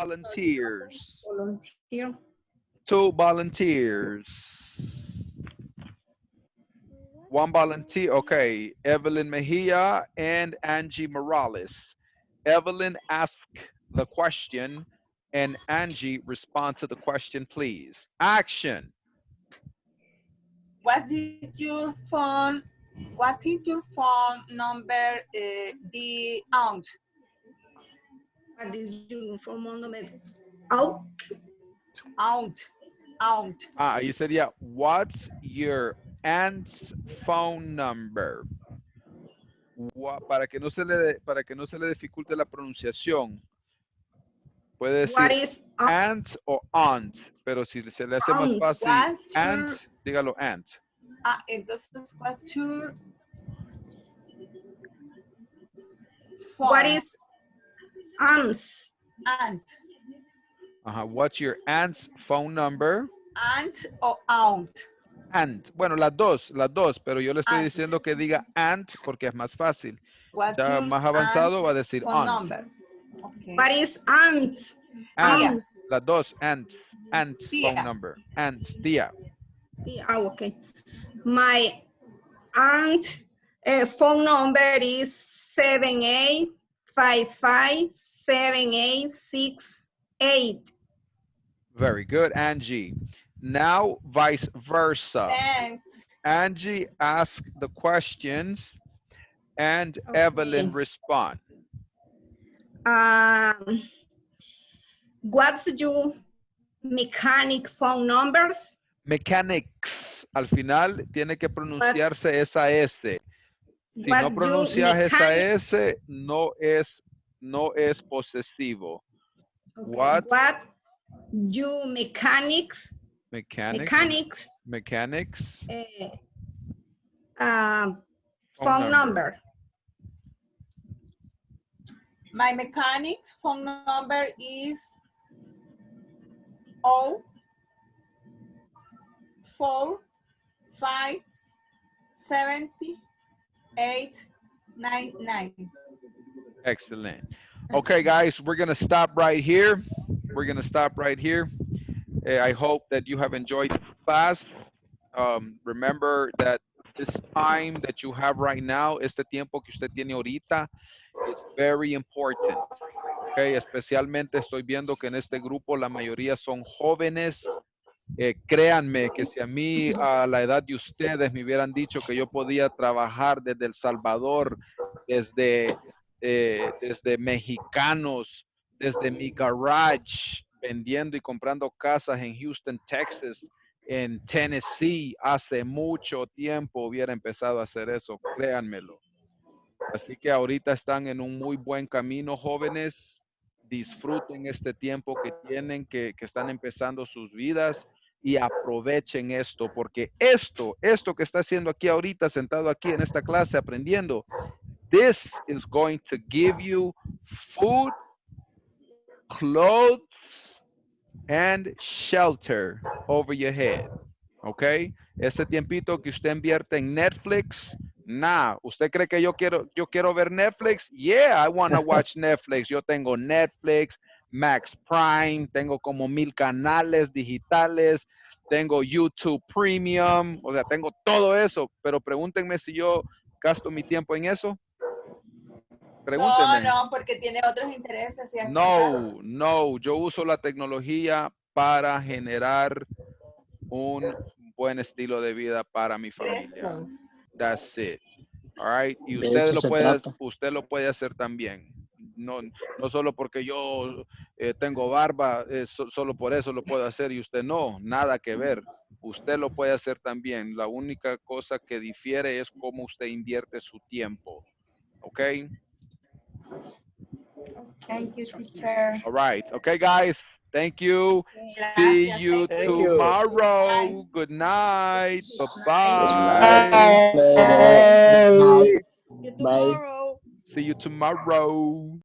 volunteers? Volunteer. 2 volunteers. 1 volunteer. Okay. Evelyn Mejia and Angie Morales. Evelyn, ask the question, and Angie, respond to the question, please. Action. What did your phone? What is your phone number? The aunt. What is your phone number? Out. Aunt. Ahí sería, what's your aunt's phone number? Para que no se le dificulte la pronunciación, puede What decir is aunt o aunt, pero si se le hace más aunt? fácil What's aunt, your, dígalo aunt. entonces, what's your phone? What is aunt's? Aunt? What's your aunt's phone number? Aunt o aunt? Aunt. Bueno, las dos, pero yo le estoy Aunt. diciendo que diga aunt porque es más fácil. What's Ya your más avanzado aunt's va a decir phone aunt. number? Okay. What is aunt's? Aunt. Tía. Las dos, aunt's Tía. phone number. Aunt's, tía. Okay. My aunt phone number is 78557868. Very good, Angie. Now, vice versa. Thanks. Angie ask the questions and Okay. Evelyn respond. What's your mechanic phone numbers? Mechanics. Al final tiene que pronunciarse esa S. Si no What you pronuncias esa mechanic? S, no es posesivo. Okay. What? What you mechanics? Mechanics. Phone number. My mechanic's phone number is 04570899. Excellent. Okay, guys, we're going to stop right here. I hope that you have enjoyed the class. Remember that this time that you have right now, este tiempo que usted tiene ahorita, is very important. Okay, especialmente estoy viendo que en este grupo la mayoría son jóvenes. Créanme que si a mí a la edad de ustedes me hubieran dicho que yo podía trabajar desde El Salvador, desde mexicanos, desde mi garage, vendiendo y comprando casas en Houston, Texas, en Tennessee, hace mucho tiempo hubiera empezado a hacer eso, créanmelo. Así que ahorita están en un muy buen camino, jóvenes. Disfruten este tiempo que tienen, que están empezando sus vidas y aprovechen esto, porque esto que está haciendo aquí ahorita, sentado aquí en esta clase aprendiendo, this is going to give you food, clothes, and shelter over your head. ¿Ok? Ese tiempito que usted invierte en Netflix, nah, ¿usted cree que yo quiero ver Netflix? Yeah, I want to watch Netflix. Yo tengo Netflix, Max Prime, tengo como 1000 canales digitales, tengo YouTube Premium, o sea, tengo todo eso, pero pregúntenme si yo gasto mi tiempo en eso. Pregúntenme. No, porque tiene otros intereses. No, yo uso la tecnología para generar un buen estilo de vida para mi familia. That's it. All right. Y usted lo puede hacer también. No solo porque yo tengo barba, solo por eso lo puedo hacer y usted no, nada que ver. Usted lo puede hacer también. La única cosa que difiere es cómo usted invierte su tiempo. ¿Ok? Thank you, teacher. All right. Okay, guys. Thank you. Gracias, See you thank you. tomorrow. Good night. Bye. Bye-bye. Bye. See you tomorrow.